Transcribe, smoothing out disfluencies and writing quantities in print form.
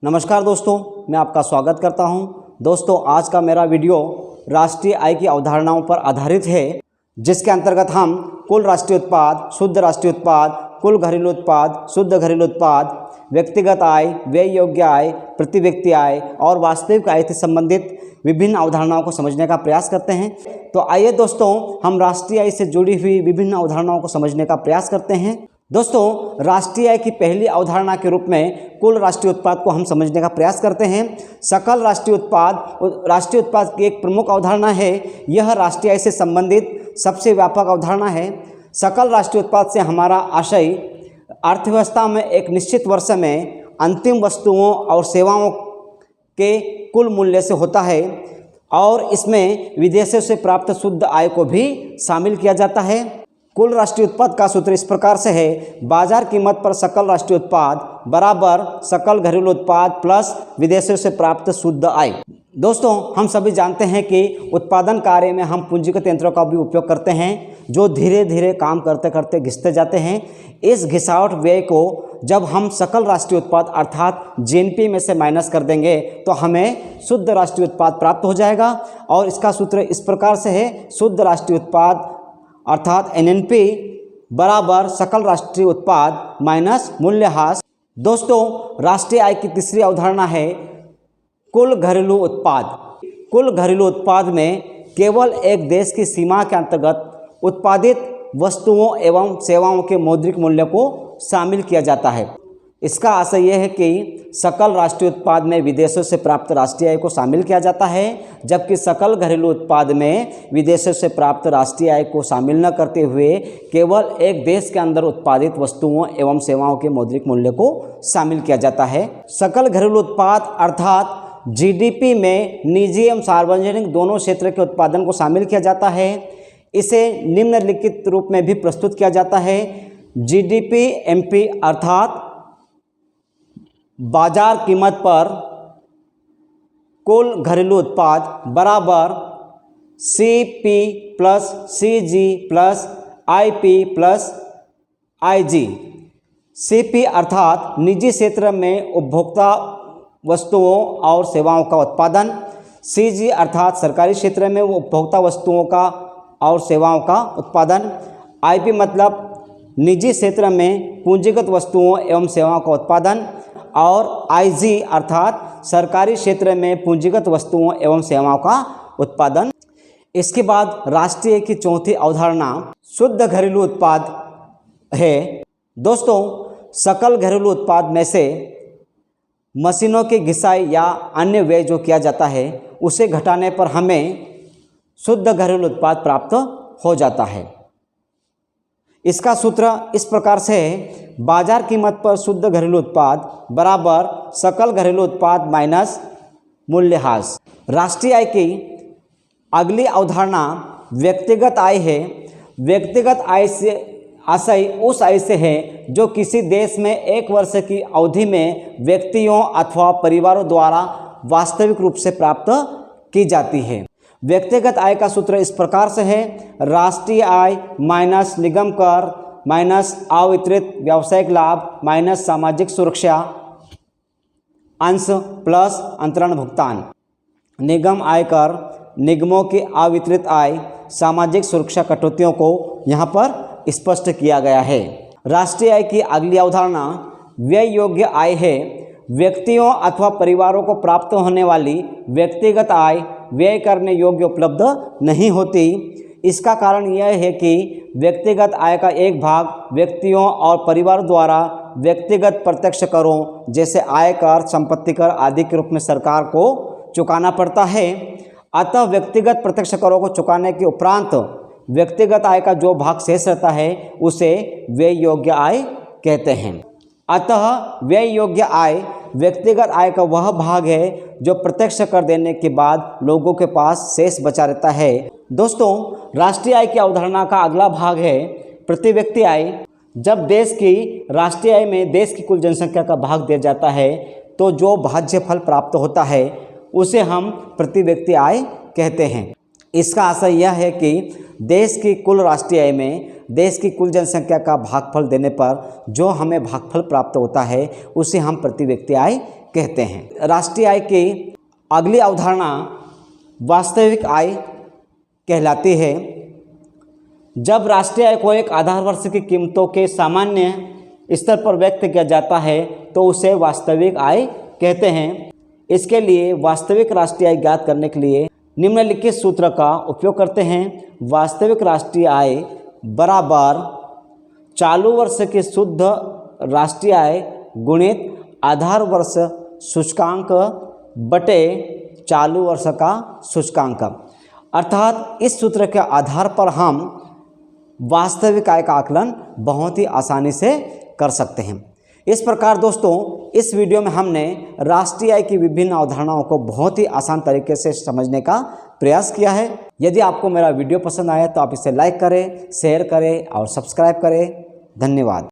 नमस्कार दोस्तों, मैं आपका स्वागत करता हूं। दोस्तों, आज का मेरा वीडियो राष्ट्रीय आय की अवधारणाओं पर आधारित है, जिसके अंतर्गत हम कुल राष्ट्रीय उत्पाद, शुद्ध राष्ट्रीय उत्पाद, कुल घरेलू उत्पाद, शुद्ध घरेलू उत्पाद, व्यक्तिगत आय, व्यय योग्य आय, प्रति व्यक्ति आय और वास्तविक आय से संबंधित विभिन्न अवधारणाओं को समझने का प्रयास करते हैं। तो आइए दोस्तों, हम राष्ट्रीय आय से जुड़ी हुई विभिन्न अवधारणाओं को समझने का प्रयास करते हैं। दोस्तों, राष्ट्रीय आय की पहली अवधारणा के रूप में कुल राष्ट्रीय उत्पाद को हम समझने का प्रयास करते हैं। सकल राष्ट्रीय उत्पाद की एक प्रमुख अवधारणा है। यह राष्ट्रीय आय से संबंधित सबसे व्यापक अवधारणा है। सकल राष्ट्रीय उत्पाद से हमारा आशय अर्थव्यवस्था में एक निश्चित वर्ष में अंतिम वस्तुओं और सेवाओं के कुल मूल्य से होता है और इसमें विदेशों से प्राप्त शुद्ध आय को भी शामिल किया जाता है। कुल राष्ट्रीय उत्पाद का सूत्र इस प्रकार से है: बाजार कीमत पर सकल राष्ट्रीय उत्पाद बराबर सकल घरेलू उत्पाद प्लस विदेशों से प्राप्त शुद्ध आय। दोस्तों, हम सभी जानते हैं कि उत्पादन कार्य में हम पूंजीगत यंत्रों का भी उपयोग करते हैं, जो धीरे धीरे काम करते करते घिसते जाते हैं। इस घिसावट व्यय को जब हम सकल राष्ट्रीय उत्पाद अर्थात जीएनपी में से माइनस कर देंगे तो हमें शुद्ध राष्ट्रीय उत्पाद प्राप्त हो जाएगा और इसका सूत्र इस प्रकार से है: शुद्ध राष्ट्रीय उत्पाद अर्थात एनएनपी बराबर सकल राष्ट्रीय उत्पाद माइनस मूल्यह्रास। दोस्तों, राष्ट्रीय आय की तीसरी अवधारणा है कुल घरेलू उत्पाद। कुल घरेलू उत्पाद में केवल एक देश की सीमा के अंतर्गत उत्पादित वस्तुओं एवं सेवाओं के मौद्रिक मूल्य को शामिल किया जाता है। इसका आशय यह है कि सकल राष्ट्रीय उत्पाद में विदेशों से प्राप्त राष्ट्रीय आय को शामिल किया जाता है, जबकि सकल घरेलू उत्पाद में विदेशों से प्राप्त राष्ट्रीय आय को शामिल न करते हुए केवल एक देश के अंदर उत्पादित वस्तुओं एवं सेवाओं के मौद्रिक मूल्य को शामिल किया जाता है। सकल घरेलू उत्पाद अर्थात जीडीपी में निजी एवं सार्वजनिक दोनों क्षेत्र के उत्पादन को शामिल किया जाता है। इसे निम्नलिखित रूप में भी प्रस्तुत किया जाता है: जीडीपी एमपी अर्थात बाजार कीमत पर कुल घरेलू उत्पाद बराबर CP plus CG plus IP plus IG. CP अर्थात निजी क्षेत्र में उपभोक्ता वस्तुओं और सेवाओं का उत्पादन, सीजी अर्थात सरकारी क्षेत्र में उपभोक्ता वस्तुओं का और सेवाओं का उत्पादन, आईपी मतलब निजी क्षेत्र में पूंजीगत वस्तुओं एवं सेवाओं का उत्पादन और आईजी अर्थात सरकारी क्षेत्र में पूंजीगत वस्तुओं एवं सेवाओं का उत्पादन। इसके बाद राष्ट्रीय की चौथी अवधारणा शुद्ध घरेलू उत्पाद है। दोस्तों, सकल घरेलू उत्पाद में से मशीनों की घिसाई या अन्य व्यय जो किया जाता है उसे घटाने पर हमें शुद्ध घरेलू उत्पाद प्राप्त हो जाता है। इसका सूत्र इस प्रकार से है: बाजार कीमत पर शुद्ध घरेलू उत्पाद बराबर सकल घरेलू उत्पाद माइनस मूल्यह्रास। राष्ट्रीय आय की अगली अवधारणा व्यक्तिगत आय है। व्यक्तिगत आय से आशय उस आय से है जो किसी देश में एक वर्ष की अवधि में व्यक्तियों अथवा परिवारों द्वारा वास्तविक रूप से प्राप्त की जाती है। व्यक्तिगत आय का सूत्र इस प्रकार से है: राष्ट्रीय आय माइनस निगम कर माइनस अवितरित व्यावसायिक लाभ माइनस सामाजिक सुरक्षा अंश प्लस अंतरण भुगतान। निगम आयकर, निगमों की अवितरित आय, सामाजिक सुरक्षा कटौतियों को यहाँ पर स्पष्ट किया गया है। राष्ट्रीय आय की अगली अवधारणा व्यय योग्य आय है। व्यक्तियों अथवा परिवारों को प्राप्त होने वाली व्यक्तिगत आय व्यय करने योग्य उपलब्ध नहीं होती। इसका कारण यह है कि व्यक्तिगत आय का एक भाग व्यक्तियों और परिवार द्वारा व्यक्तिगत प्रत्यक्ष करों जैसे आयकर, संपत्ति कर आदि के रूप में सरकार को चुकाना पड़ता है। अतः व्यक्तिगत प्रत्यक्ष करों को चुकाने के उपरांत व्यक्तिगत आय का जो भाग शेष रहता है उसे व्यय योग्य आय कहते हैं। अतः व्यय योग्य आय व्यक्तिगत आय का वह भाग है जो प्रत्यक्ष कर देने के बाद लोगों के पास शेष बचा रहता है। दोस्तों, राष्ट्रीय आय की अवधारणा का अगला भाग है प्रति व्यक्ति आय। जब देश की राष्ट्रीय आय में देश की कुल जनसंख्या का भाग दिया जाता है तो जो भाज्य फल प्राप्त होता है उसे हम प्रति व्यक्ति आय कहते हैं। इसका आशय यह है कि देश की कुल राष्ट्रीय आय में देश की कुल जनसंख्या का भागफल देने पर जो हमें भागफल प्राप्त होता है उसे हम प्रति व्यक्ति आय कहते हैं। राष्ट्रीय आय की अगली अवधारणा वास्तविक आय कहलाती है। जब राष्ट्रीय आय को एक आधार वर्ष की कीमतों के सामान्य स्तर पर व्यक्त किया जाता है तो उसे वास्तविक आय कहते हैं। इसके लिए वास्तविक राष्ट्रीय आय ज्ञात करने के लिए निम्नलिखित सूत्र का उपयोग करते हैं। वास्तविक राष्ट्रीय आय बराबर चालू वर्ष की शुद्ध राष्ट्रीय आय गुणित आधार वर्ष सूचकांक बटे चालू वर्ष का सूचकांक। अर्थात इस सूत्र के आधार पर हम वास्तविक आय का आकलन बहुत ही आसानी से कर सकते हैं। इस प्रकार दोस्तों इस वीडियो में हमने राष्ट्रीय आय की विभिन्न अवधारणाओं को बहुत ही आसान तरीके से समझने का प्रयास किया है। यदि आपको मेरा वीडियो पसंद आया तो आप इसे लाइक करें, शेयर करें और सब्सक्राइब करें। धन्यवाद।